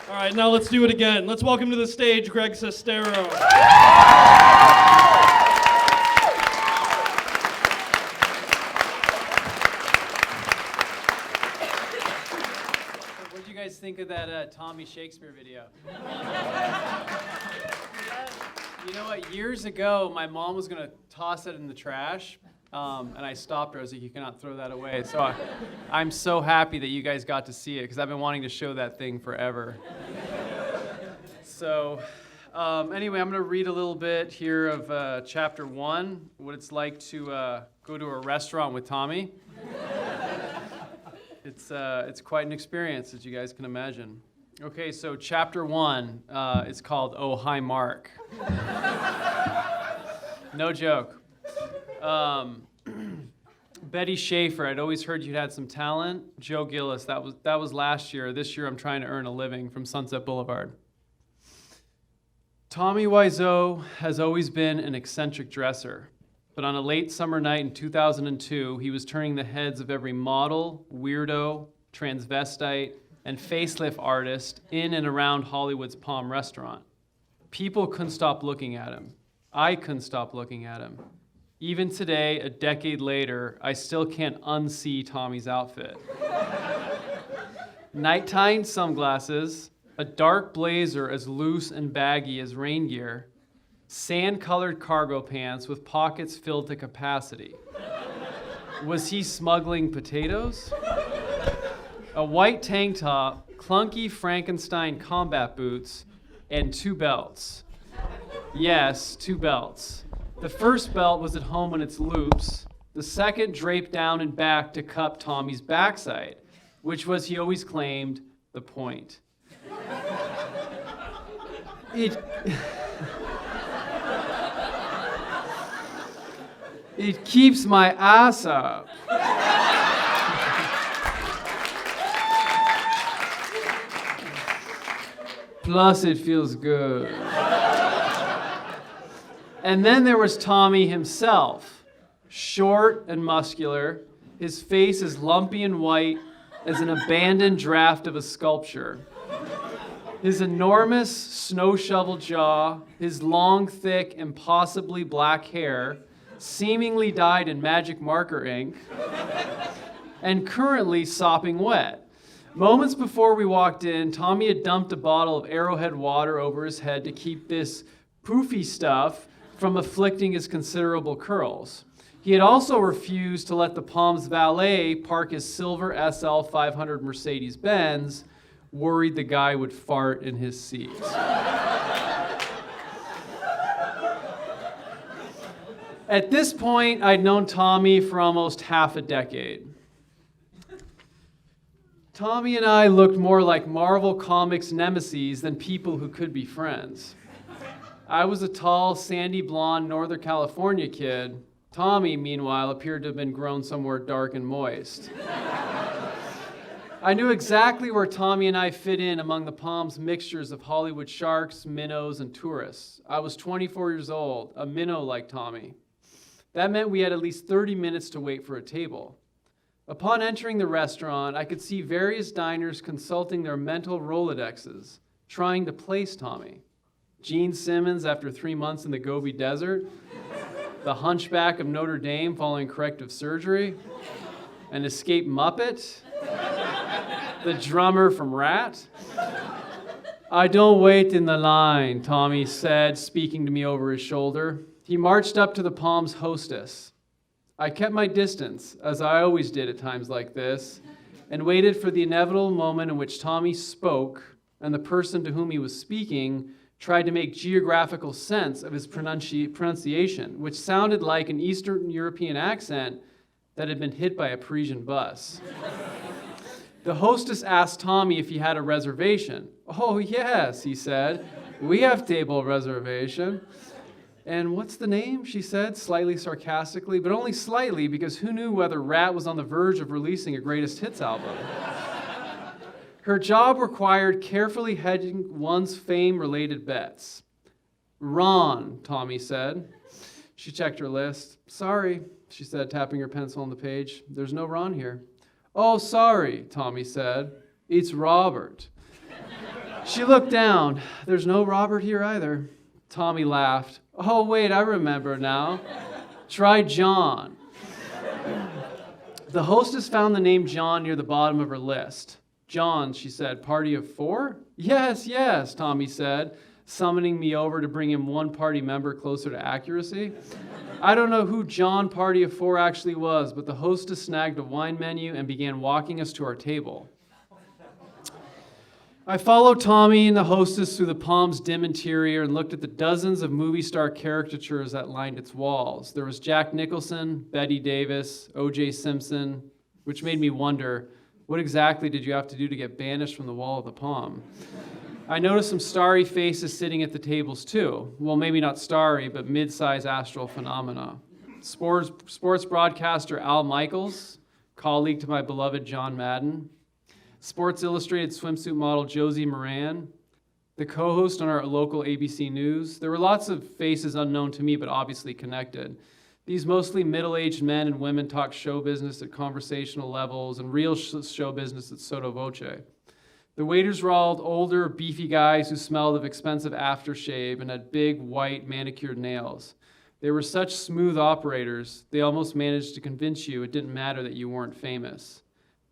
All right, now let's do it again. Let's welcome to the stage Greg Sestero. What did you guys think of that Tommy Shakespeare video? You know what? Years ago, my mom was going to toss it in the trash, and I stopped her. I was like, you cannot throw that away. So I'm so happy that you guys got to see it, because I've been wanting to show that thing forever. So anyway, I'm going to read a little bit here of chapter 1, what it's like to go to a restaurant with Tommy. It's quite an experience, as you guys can imagine. Okay, so chapter 1 is called Oh, Hi, Mark. No joke. Betty Schaefer, I'd always heard you'd had some talent. Joe Gillis, that was last year. This year I'm trying to earn a living from Sunset Boulevard. Tommy Wiseau has always been an eccentric dresser. But on a late summer night in 2002, he was turning the heads of every model, weirdo, transvestite, and facelift artist in and around Hollywood's Palm restaurant. People couldn't stop looking at him. I couldn't stop looking at him. Even today, a decade later, I still can't unsee Tommy's outfit. Nighttime sunglasses, a dark blazer as loose and baggy as rain gear, sand-colored cargo pants with pockets filled to capacity. Was he smuggling potatoes? A white tank top, clunky Frankenstein combat boots, and 2 belts. Yes, 2 belts. The first belt was at home in its loops. The second draped down and back to cup Tommy's backside, which was, he always claimed, the point. It keeps my ass up. Plus, it feels good. And then there was Tommy himself, short and muscular, his face as lumpy and white as an abandoned draft of a sculpture. His enormous snow shovel jaw, his long, thick, impossibly black hair, seemingly dyed in magic marker ink, and currently sopping wet. Moments before we walked in, Tommy had dumped a bottle of Arrowhead water over his head to keep this poofy stuff from afflicting his considerable curls. He had also refused to let the Palms valet park his silver SL 500 Mercedes-Benz, worried the guy would fart in his seat. At this point, I'd known Tommy for almost half a decade. Tommy and I looked more like Marvel Comics nemesis than people who could be friends. I was a tall, sandy blonde Northern California kid. Tommy, meanwhile, appeared to have been grown somewhere dark and moist. I knew exactly where Tommy and I fit in among the Palms mixtures of Hollywood sharks, minnows, and tourists. I was 24 years old, a minnow like Tommy. That meant we had at least 30 minutes to wait for a table. Upon entering the restaurant, I could see various diners consulting their mental Rolodexes, trying to place Tommy. Gene Simmons after 3 months in the Gobi Desert, the Hunchback of Notre Dame following corrective surgery, an escaped Muppet, the drummer from Rat. I don't wait in the line, Tommy said, speaking to me over his shoulder. He marched up to the Palms hostess. I kept my distance, as I always did at times like this, and waited for the inevitable moment in which Tommy spoke, and the person to whom he was speaking tried to make geographical sense of his pronunciation, which sounded like an Eastern European accent that had been hit by a Parisian bus. The hostess asked Tommy if he had a reservation. Oh, yes, he said. We have table reservation. And what's the name? She said, slightly sarcastically, but only slightly, because who knew whether Rat was on the verge of releasing a greatest hits album. Her job required carefully hedging one's fame-related bets. Ron, Tommy said. She checked her list. Sorry, she said, tapping her pencil on the page. There's no Ron here. Oh, sorry, Tommy said. It's Robert. She looked down. There's no Robert here either. Tommy laughed. Oh, wait, I remember now. Try John. The hostess found the name John near the bottom of her list. John, she said, party of 4? Yes, Tommy said, summoning me over to bring him one party member closer to accuracy. I don't know who John Party of 4 actually was, but the hostess snagged a wine menu and began walking us to our table. I followed Tommy and the hostess through the Palm's dim interior and looked at the dozens of movie star caricatures that lined its walls. There was Jack Nicholson, Bette Davis, O.J. Simpson, which made me wonder, what exactly did you have to do to get banished from the wall of the Palm? I noticed some starry faces sitting at the tables too. Well, maybe not starry, but mid-size astral phenomena. Sports broadcaster Al Michaels, colleague to my beloved John Madden. Sports Illustrated swimsuit model Josie Moran, the co-host on our local ABC News. There were lots of faces unknown to me, but obviously connected. These mostly middle-aged men and women talk show business at conversational levels and real show business at sotto voce. The waiters were all older, beefy guys who smelled of expensive aftershave and had big, white, manicured nails. They were such smooth operators, they almost managed to convince you it didn't matter that you weren't famous.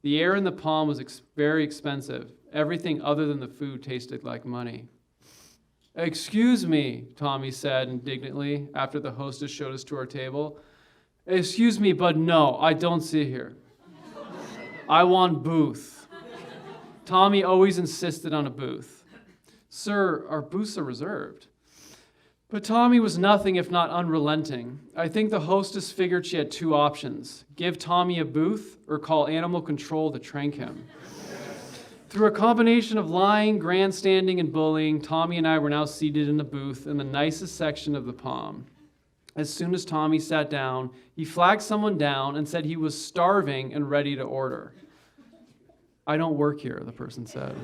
The air in the Palm was very expensive. Everything other than the food tasted like money. Excuse me, Tommy said indignantly after the hostess showed us to our table. Excuse me, but no, I don't sit here. I want booth. Tommy always insisted on a booth. Sir, our booths are reserved. But Tommy was nothing if not unrelenting. I think the hostess figured she had 2 options: give Tommy a booth or call animal control to trank him. Through a combination of lying, grandstanding, and bullying, Tommy and I were now seated in a booth in the nicest section of the Palm. As soon as Tommy sat down, he flagged someone down and said he was starving and ready to order. I don't work here, the person said.